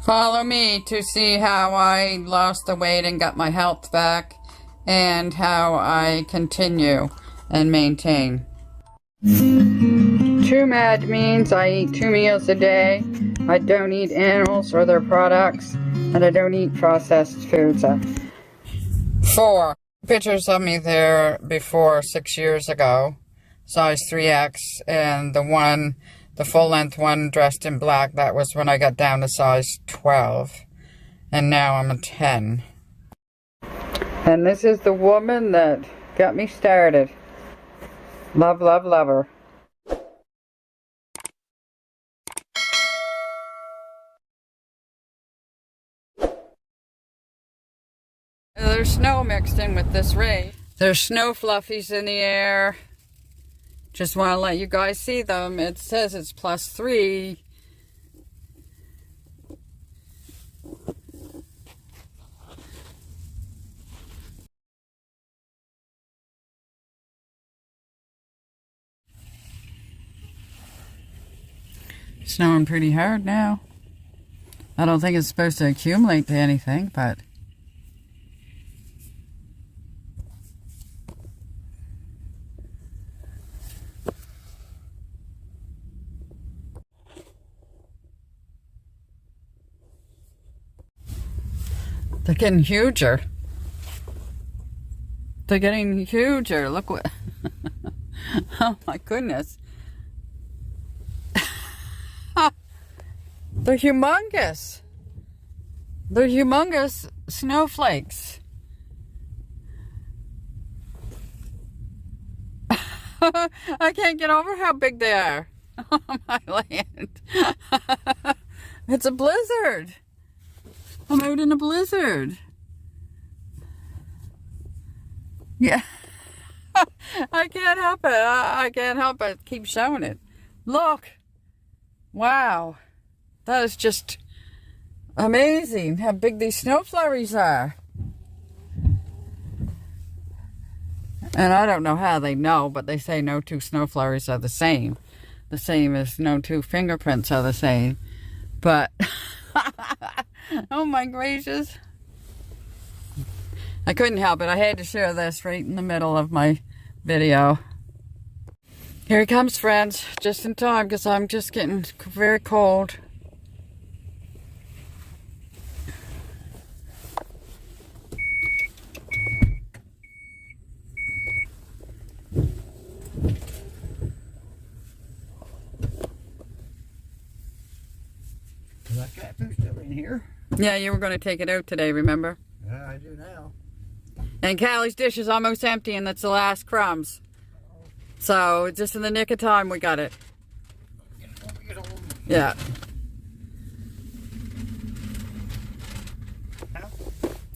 Follow me to see how I lost the weight and got my health back, and how I continue and maintain. 2 MAD means I eat 2 meals a day. I don't eat animals or their products, and I don't eat processed foods. 4 pictures of me there before 6 years ago, size 3X, and the full-length one dressed in black, that was when I got down to size 12, and now I'm a 10. And this is the woman that got me started. Love, love, love her. There's snow mixed in with this rain. There's snow fluffies in the air. Just want to let you guys see them. It says it's +3. Snowing pretty hard now. I don't think it's supposed to accumulate to anything, but they're getting huger. They're getting huger. Look what... Oh my goodness. They're humongous. They're humongous snowflakes. I can't get over how big they are on my land. It's a blizzard. I'm out in a blizzard. Yeah. I can't help it. I can't help it. Keep showing it. Look. Wow. That is just amazing how big these snow flurries are. And I don't know how they know, but they say no 2 snow flurries are the same. The same as no 2 fingerprints are the same. But, oh my gracious. I couldn't help it. I had to share this right in the middle of my video. Here he comes, friends. Just in time, because I'm just getting very cold. Is that catfish still in here? Yeah, you were going to take it out today, remember? Yeah, I do now. And Callie's dish is almost empty, and that's the last crumbs. So, just in the nick of time, we got it. Yeah.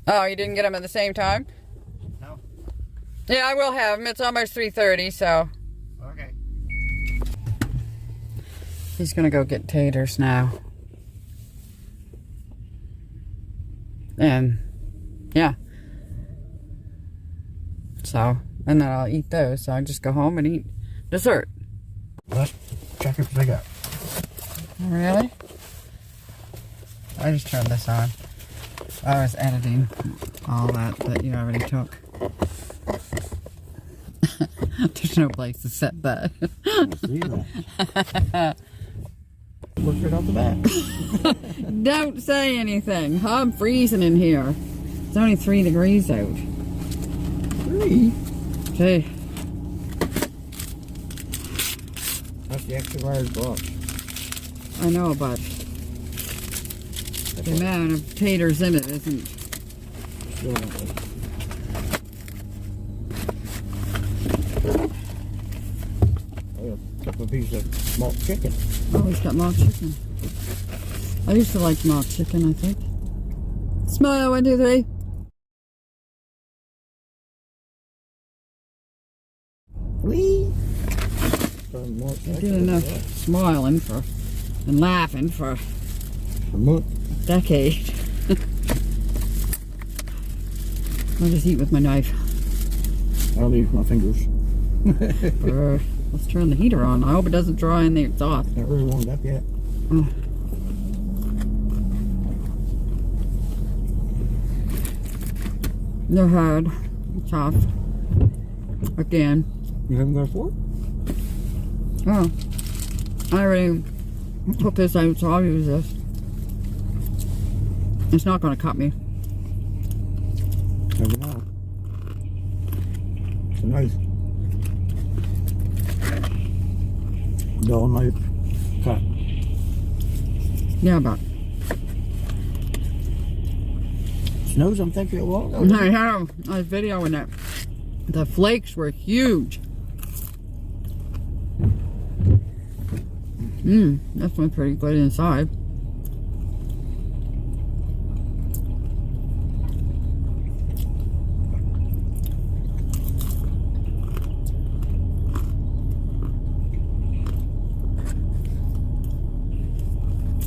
Oh, you didn't get them at the same time? No. Yeah, I will have them. It's almost 3:30, so. Okay. He's going to go get taters now. And, yeah. So, and then I'll eat those. So I just go home and eat dessert. Let's check if they got. Really? I just turned this on. I was editing all that you already took. There's no place to set that. I see that. Look right off the back. Don't say anything. I'm freezing in here. It's only 3 degrees out. 3? Gee. That's the extra large box. I know, but the amount of taters in it isn't. Sure. A couple of pieces of smoked chicken. Oh, he's got mock chicken. I used to like mock chicken, I think. Smile, 1, 2, 3. Whee! I did enough smiling for and laughing for a month. A decade. I'll just eat with my knife. I'll use my fingers. Let's turn the heater on. I hope it doesn't draw in the exhaust. Not really warmed up yet. the head, tough. Again. You haven't got a fork? Oh, I already took this out, so I'll use this. It's not going to cut me. Never know. It's a nice dull knife cut. Yeah, but Snows, I'm thinking it won't. I had a video in it. The flakes were huge. That's one pretty good inside.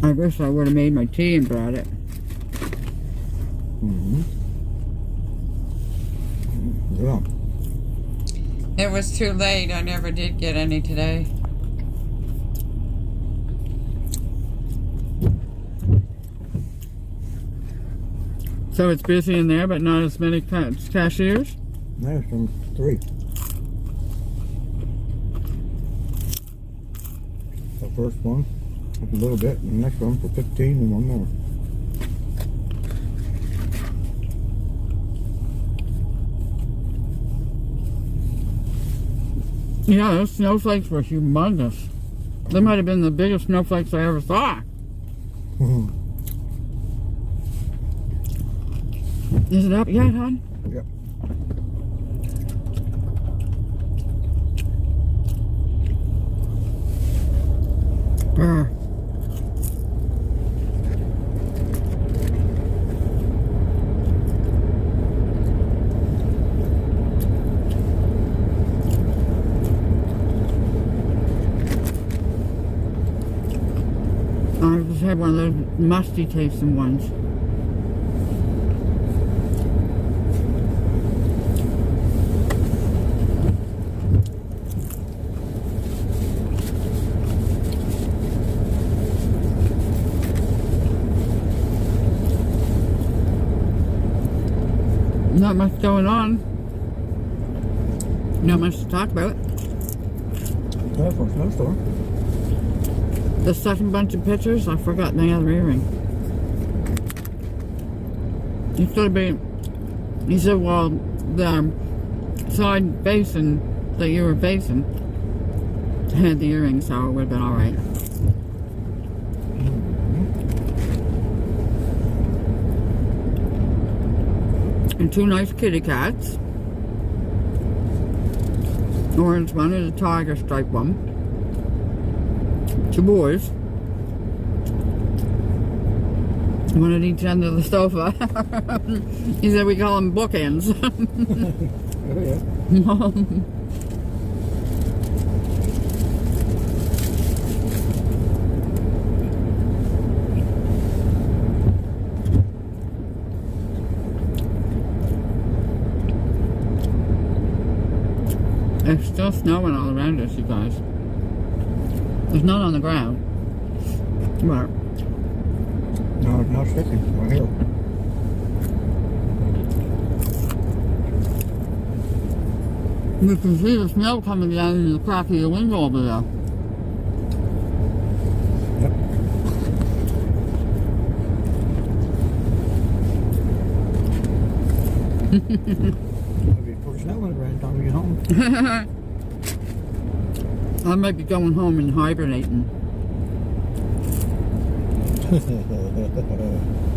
I wish I would have made my tea and brought it. Yeah. It was too late. I never did get any today. So it's busy in there, but not as many cashiers? There's some 3. The first one, a little bit, and the next one for 15 and one more. Yeah, those snowflakes were humongous. They might have been the biggest snowflakes I ever saw. Is it up yet, hon? Yep. Brr. I just had one of those musty tasting ones. Not much going on. Not much to talk about. Yeah, for a snowstorm. The second bunch of pictures, I forgot my other earring. He said, well, the side basin that you were facing had the earrings, so it would have been alright. And 2 nice kitty cats. Orange one is a tiger stripe one. 2 boys. One at each end of the sofa. He said we call them bookends. Oh, yeah. It's still snowing all around us, you guys. There's none on the ground. But No, it's not sticking. Right here. you can see the snow coming down in the crack of your window over there. Yep. That'll be for snow when it time we get home. I might be going home and hibernating.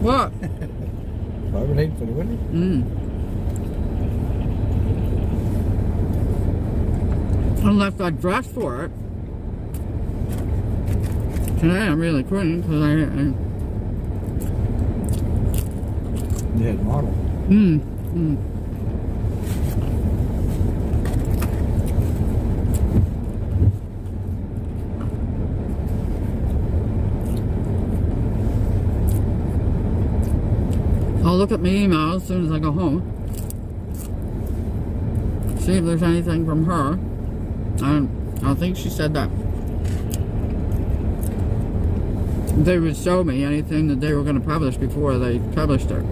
What? Hibernate for the winter? Unless I dress for it. Today I really couldn't because Yeah, model. I'll look at my email as soon as I go home. See if there's anything from her. I don't think she said that they would show me anything that they were going to publish before they published it.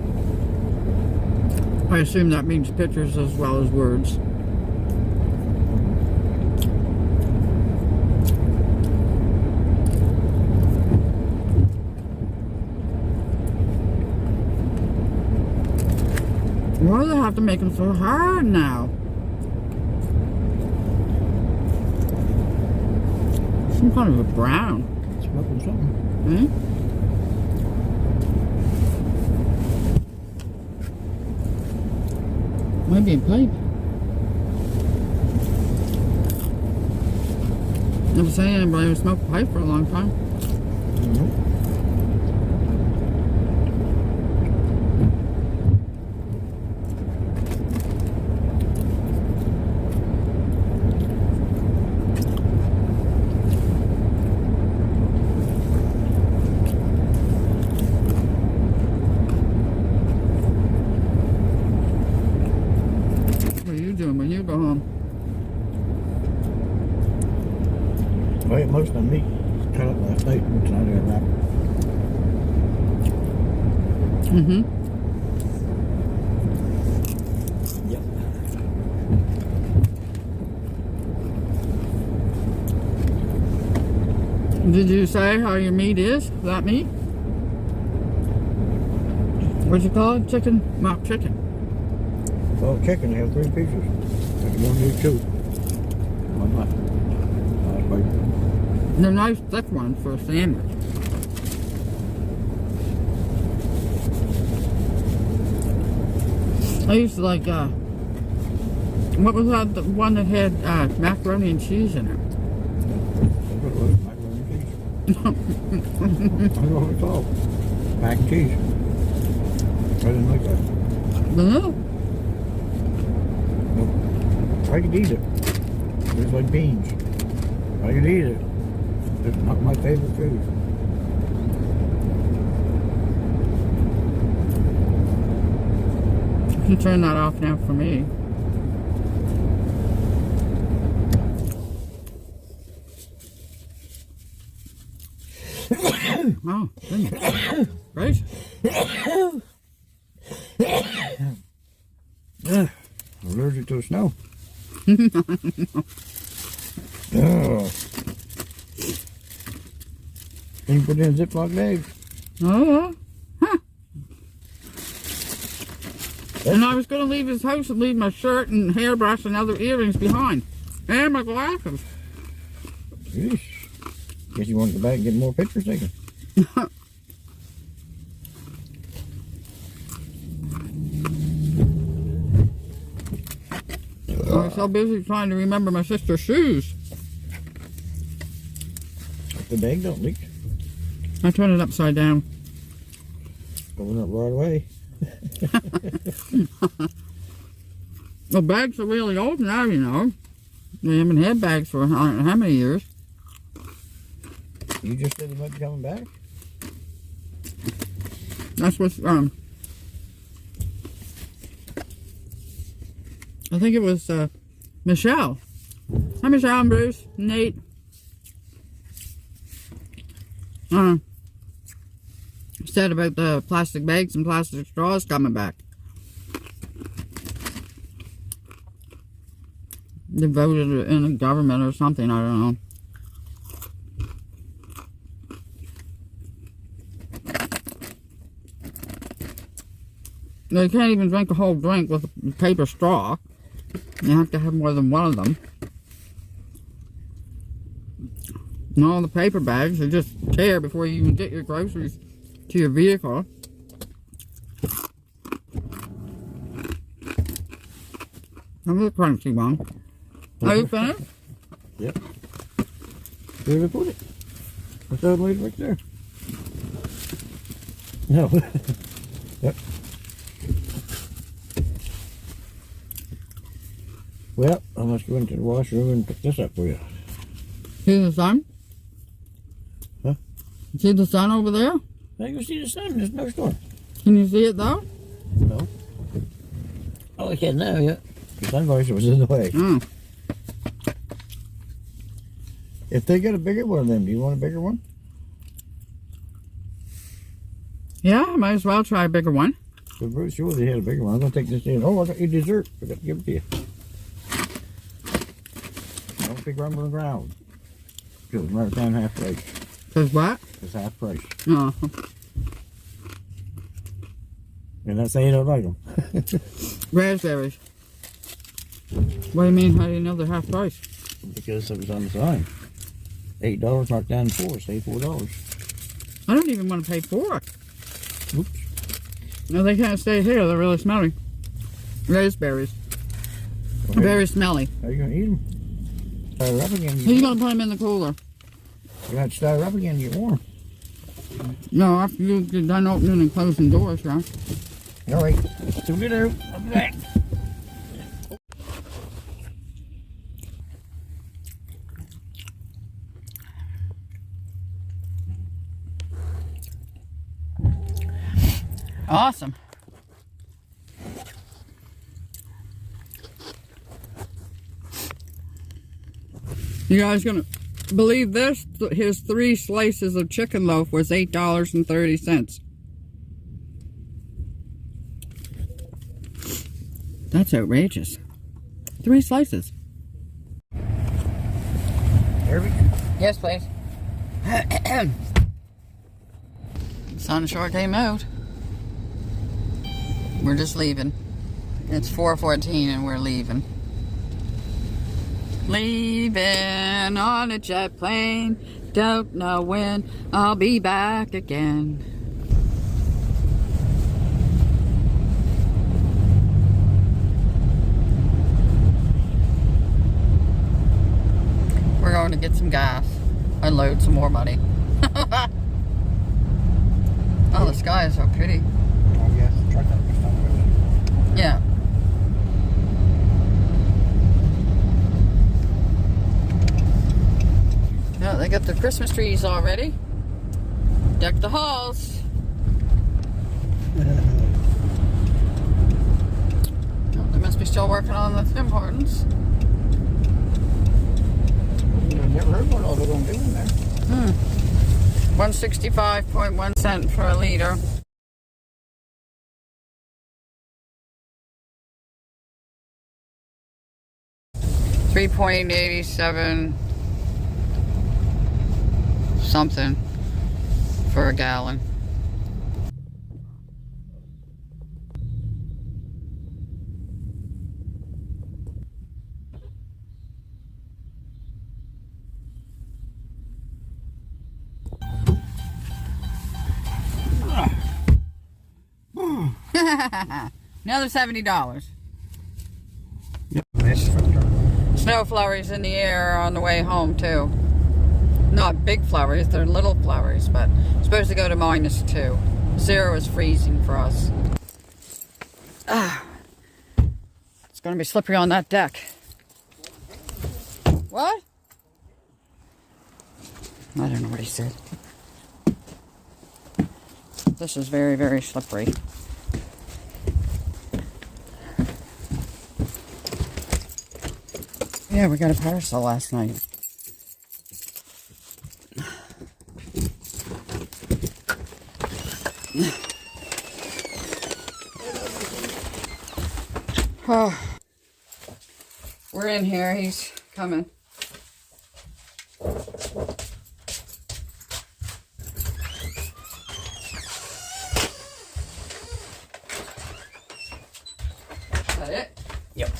I assume that means pictures as well as words. Why do they have to make them so hard now? Some kind of a brown. Smoking something. Hmm? Maybe a pipe. Never seen anybody who smoked a pipe for a long time. Mm-hmm. When you go home? I ate most of the meat cut up last night and tonight I got wrapped. Mm-hmm. Yep. Did you say how your meat is? That meat? What'd you call it? Chicken? Mock chicken. Well, chicken, they have 3 pieces. If you want to do 2. Why not? They're nice thick ones for a sandwich. I used to like, what was that, the one that had macaroni and cheese in it? That's what it was, macaroni and cheese. I don't know what it's called. Mac and cheese. I didn't like that. No. I could eat it. It's like beans. I could eat it. It's not my favorite food. You can turn that off now for me. Oh, goodness. Right? I'm allergic to the snow. Can you put it in a Ziploc bag? Oh, yeah. Huh. And I was going to leave his house and leave my shirt and hairbrush and other earrings behind. And my glasses. Yeesh. Guess you want to go back and get more pictures taken. I was so busy trying to remember my sister's shoes. If the bag don't leak. I turned it upside down. Going up right away. The bags are really old now, you know. They haven't had bags for I don't know how many years. You just said he might be coming back? That's what's, I think it was, Michelle. Hi, Michelle and Bruce, Nate. Said about the plastic bags and plastic straws coming back. They voted in the government or something, I don't know. They can't even drink a whole drink with a paper straw. You have to have more than one of them. And all the paper bags, they just tear before you even get your groceries to your vehicle. Another crunchy one. Are you finished? Yep. Where did I put it? I thought it laid right there. No. Yep. Well, I must go into the washroom and pick this up for you. See the sun? Huh? See the sun over there? I can see the sun. There's no storm. Can you see it though? No. Oh, I can now, yeah. The sunrise was in the way. Oh. If they get a bigger one of them, do you want a bigger one? Yeah, I might as well try a bigger one. So Bruce, sure they had a bigger one. I'm gonna take this in. Oh, I got your dessert. I got to give it to you. Don't pick rubber on the ground. Because it's right down half price. Cause what? It's half price. Oh. And that's saying I don't like them. Raspberries. What do you mean? How do you know they're half price? Because it was on the sign. $8 marked down to $4. Say $4. I don't even want to pay for it. Oops. No, they can't stay here. They're really smelly. Raspberries. Okay. Very smelly. How you gonna eat them? Start it up again. He's gonna put them in the cooler. You have to start it up again to get warm. No, after you get done opening and closing doors, right? All right. So get out. I'll be back. Awesome. You guys gonna believe this? His 3 slices of chicken loaf was $8.30. That's outrageous. 3 slices. Harvey? Yes, please. Sun sure came out. We're just leaving. It's 4:14 and we're leaving. Leaving on a jet plane. Don't know when I'll be back again. We're going to get some gas. Unload some more money. Oh, the sky is so pretty. Oh, yes. Try that next time. Yeah. Yeah, they got the Christmas trees already. Deck the halls. Oh, they must be still working on the Tim Hortons. I've never heard what all they're going to do in there. 165.1 cents for a liter. $3.87 something for a gallon. Another $70. Yep. This Snow flurries in the air on the way home too. Not big flurries, they're little flurries, but it's supposed to go to -2. 0 is freezing for us. It's gonna be slippery on that deck. What? I don't know what he said. This is very, very slippery. Yeah, we got a parcel last night. Oh, we're in here. He's coming. Is that it? Yep.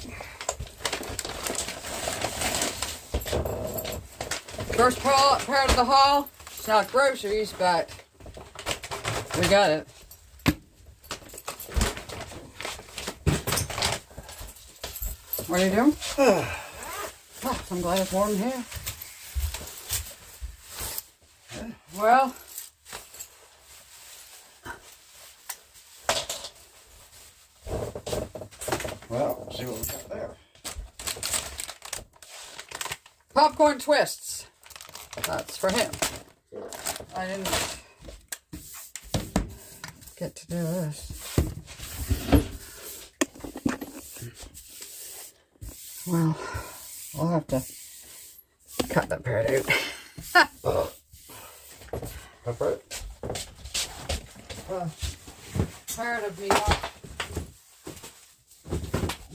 First part of the haul. It's not groceries, but we got it. What are you doing? Oh, I'm glad it's warm here. Well, See what we got there. popcorn twists. That's for him. I didn't get to do this. Well, I'll have to cut that part out. Pepper it. part of me,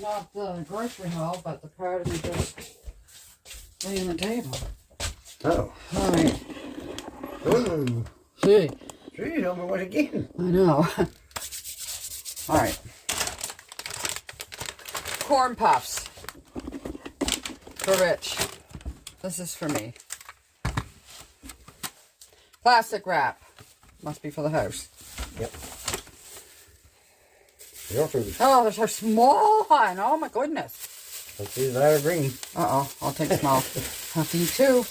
not the grocery haul, but the part of me just laying the table. Oh. All right. Ooh. Gee. Gee, tell me what again. I know. All right. Corn puffs for Rich. This is for me. Plastic wrap. Must be for the house. Yep. Your food. Oh, there's a small one. Oh my goodness. Let's see that or green. Uh-oh. I'll take small. Have to eat two.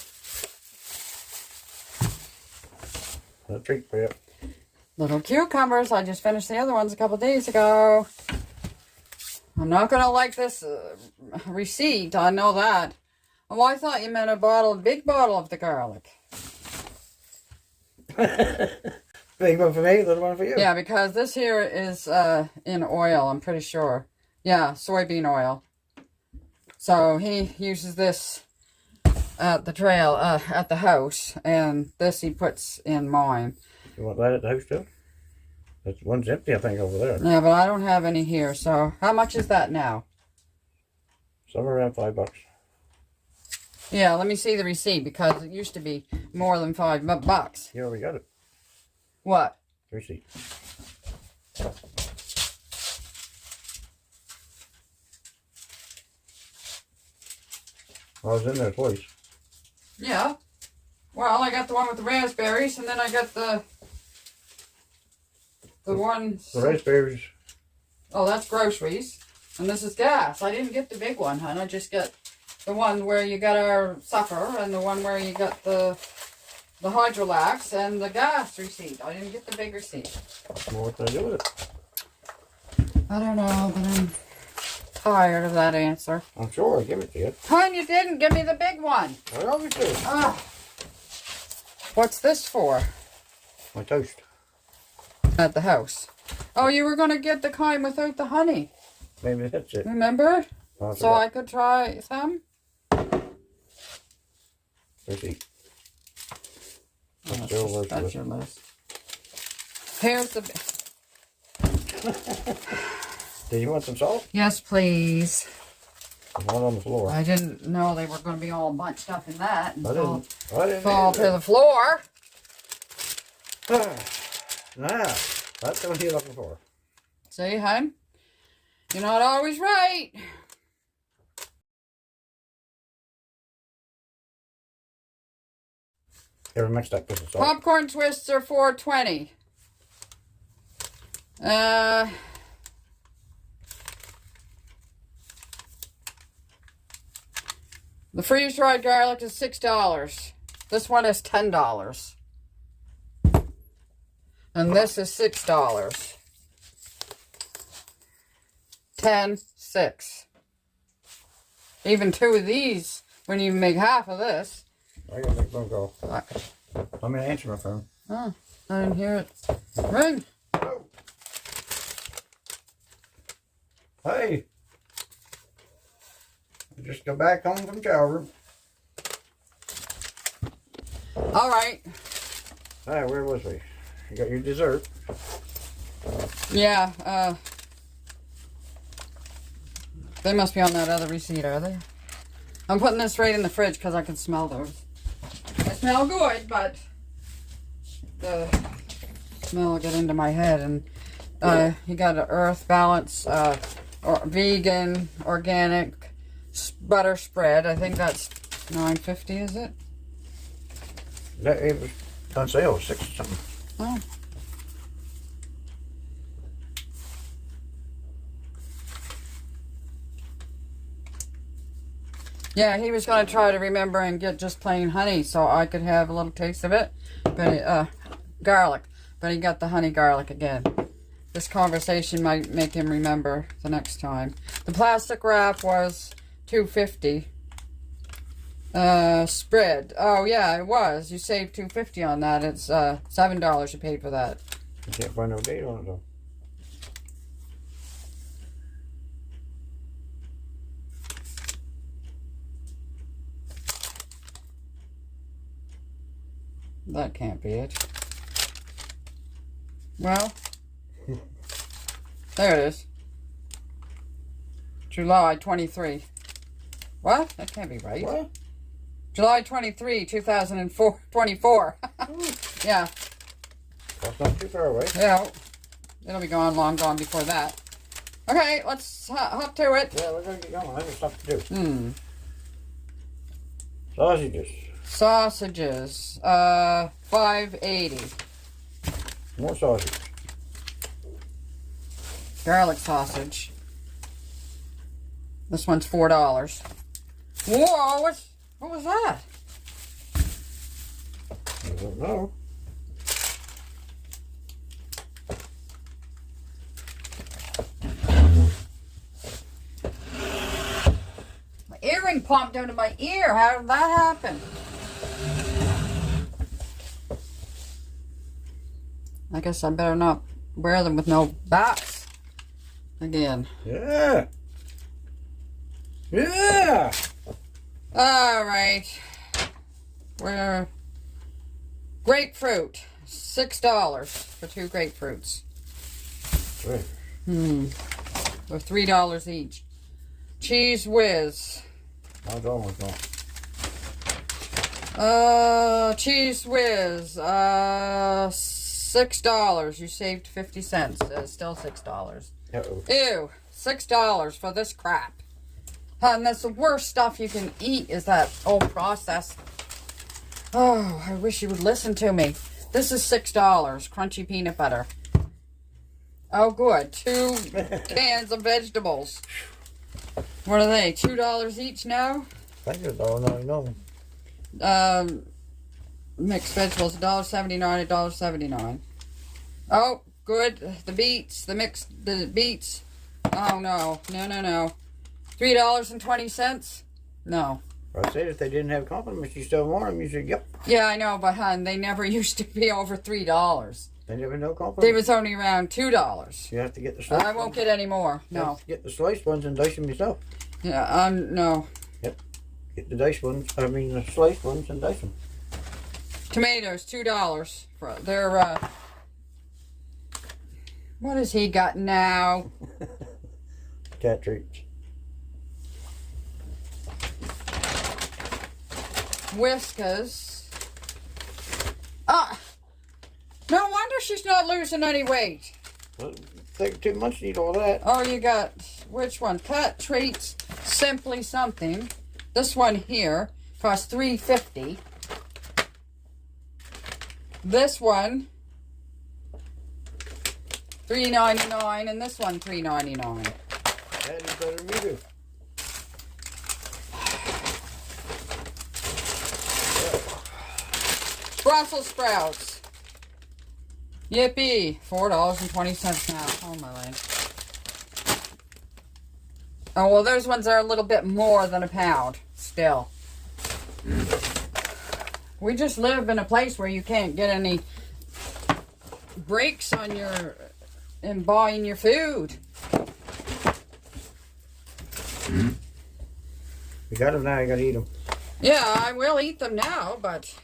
A treat for you. Little cucumbers. I just finished the other ones a couple days ago. I'm not going to like this receipt. I know that. Oh, I thought you meant a big bottle of the garlic. Big one for me, little one for you. Yeah, because this here is in oil, I'm pretty sure. Yeah, soybean oil. So he uses this at the trail, at the house, and this he puts in mine. You want that at the house too? That's one's empty, I think, over there. Yeah, but I don't have any here, so how much is that now? Somewhere around $5. Yeah, let me see the receipt, because it used to be more than $5. You already got it. What? Receipt. I was in there twice. Yeah. Well, I got the one with the raspberries, and then I got the one... The raspberries. Oh, that's groceries. And this is gas. I didn't get the big one, hon. I just got the one where you got our supper, and the one where you got the Hydrolax and the gas receipt. I didn't get the big receipt. Well, what did I do with it? I don't know, but I'm tired of that answer. I'm sure I give it to you. Hon, you didn't give me the big one. I always do. Ah. What's this for? My toast. At the house. Oh, you were going to get the kind without the honey. Maybe that's it. Remember? Oh, So I could try some? Receipt. That's your list. Here's the... Do you want some salt? Yes, please. There's one on the floor. I didn't know they were going to be all bunched up in that and I didn't fall to either. the floor. Now, that's what you're looking for. See, hon? You're not always right. Here, mix that piece of salt. Popcorn twists are $4.20. The freeze-dried garlic is $6. This one is $10. And this is $6. 10, 6. Even two of these, when you make half of this. I gotta make one go. Let me answer my phone. Oh, I didn't hear it ring. Oh. Hey. I just got back home from shower. All right. Hey, where was we? You got your dessert. Yeah, they must be on that other receipt, are they? I'm putting this right in the fridge because I can smell those. They smell good, but the smell will get into my head. And you got an Earth Balance, or vegan, organic butter spread. I think that's $9.50, is it? It was on sale, 6 something. Oh. Yeah, he was going to try to remember and get just plain honey so I could have a little taste of it. But garlic. But he got the honey garlic again. This conversation might make him remember the next time. The plastic wrap was $2.50. Spread. Oh, yeah, it was. You saved $2.50 on that. It's $7 you paid for that. I can't find no date on it, though. That can't be it. Well, There it is. July 23. What? That can't be right. What? July 23, 2024. Yeah. That's not too far away. Yeah. It'll be long gone before that. Okay, let's hop to it. Yeah, we're gonna get going. I have stuff to do. Hmm. Sausages. Sausages. $5.80. More sausage. Garlic sausage. This one's $4. Whoa, what was that? I don't know. My earring popped into my ear. How did that happen? I guess I better not wear them with no bats again. Yeah. Yeah. All right. We're grapefruit. $6 for 2 grapefruits. Right. They're $3 each. Cheese whiz. How's that one going? Cheese whiz. $6. You saved 50 cents. Still $6. Uh-oh. Ew. $6 for this crap. And that's the worst stuff you can eat is that old processed. Oh, I wish you would listen to me. This is $6. Crunchy peanut butter. Oh, good. 2 cans of vegetables. What are they? $2 each now? I think it's $1.99. Mixed vegetables, $1.79, $1.79. Oh, good. The beets, the beets. Oh, no. No. $3.20? No. I said if they didn't have compliments, you still want them. You said, yep. Yeah, I know, but hon, they never used to be over $3. They never know They compliments. was only around $2. You have to get the sliced I won't get any more. You No. have to get the sliced ones and dice them yourself. Yeah, no. Yep. Get the diced ones. The sliced ones and dice them. Tomatoes, $2. They're, what has he got now? Cat treats. Whiskas. No wonder she's not losing any weight. Well, take 2 months to eat all that. Oh, you got, which one? Cat treats, simply something. This one here costs $3.50. This one, $3.99, and this one $3.99. That is better than you do. Brussels sprouts. Yippee. $4.20 now. Oh my land. Oh, well, those ones are a little bit more than a pound. Still. We just live in a place where you can't get any breaks on in buying your food. You got them now, you gotta eat them. Yeah, I will eat them now, but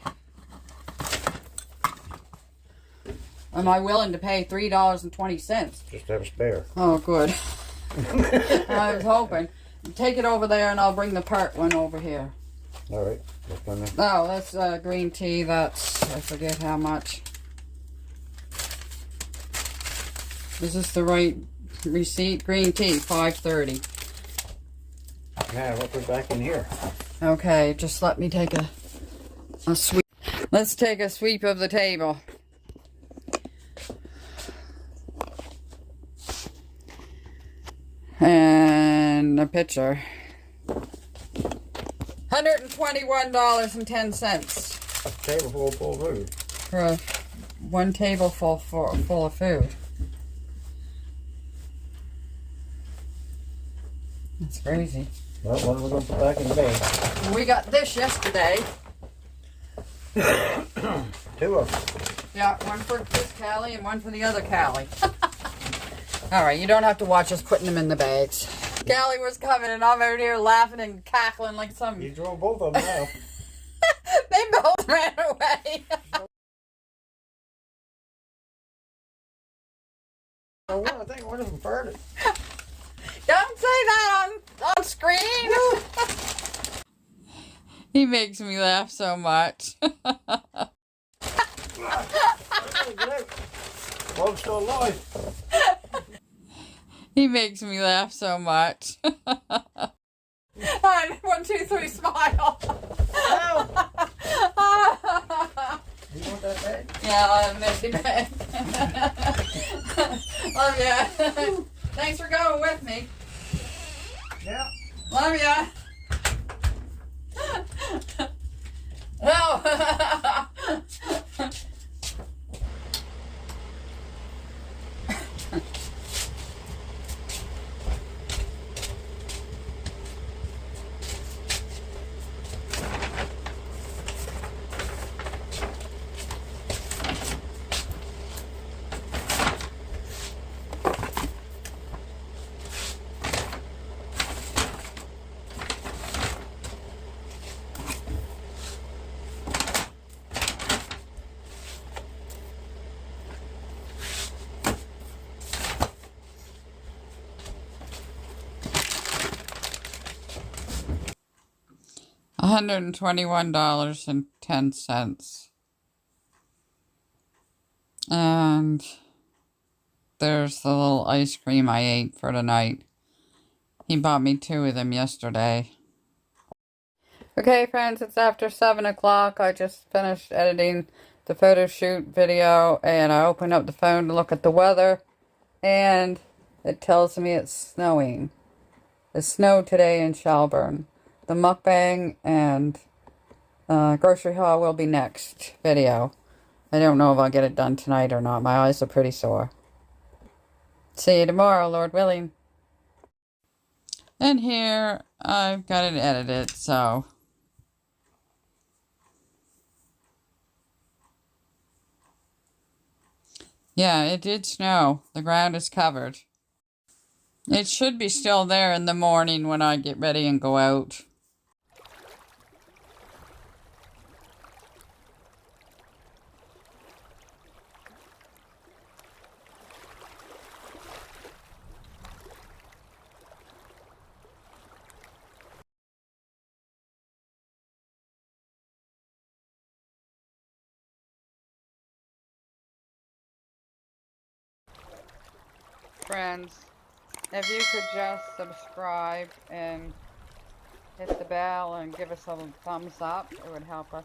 am I willing to pay $3.20? Just have a spare. Oh, good. I was hoping. Take it over there and I'll bring the part one over here. Alright. Oh, that's green tea. That's, I forget how much. Is this the right receipt? Green tea, $5.30. Now, what goes back in here? Okay, just let me take a sweep. Let's take a sweep of the table. And a pitcher. $121.10 Table full of food. for one tableful full of food. That's crazy. Well, what are we going to put back in the bag? We got this yesterday. 2 of them. Yeah, one for this Callie and one for the other Callie. Alright, you don't have to watch us putting them in the bags. Callie was coming and I'm over here laughing and cackling like some... You drove both of them now. They both ran away. So what? I think one of them farted. Don't say that on screen. He makes me laugh so much. Well, I'm still alive. He makes me laugh so much. 1, 2, 3, smile. You want that bag? Yeah, I'll have an empty bag. Love ya. Thanks for going with me. Yeah. Love ya. No. $121.10. And there's the little ice cream I ate for tonight. He bought me 2 of them yesterday. Okay, friends, it's after 7 o'clock. I just finished editing the photo shoot video, and I opened up the phone to look at the weather, and it tells me it's snowing. It snowed today in Shelburne. The mukbang and grocery haul will be next video. I don't know if I'll get it done tonight or not. My eyes are pretty sore. See you tomorrow, Lord willing. And here, I've got it edited, so... Yeah, it did snow. The ground is covered. It should be still there in the morning when I get ready and go out. Friends, if you could just subscribe and hit the bell and give us a thumbs up, it would help us.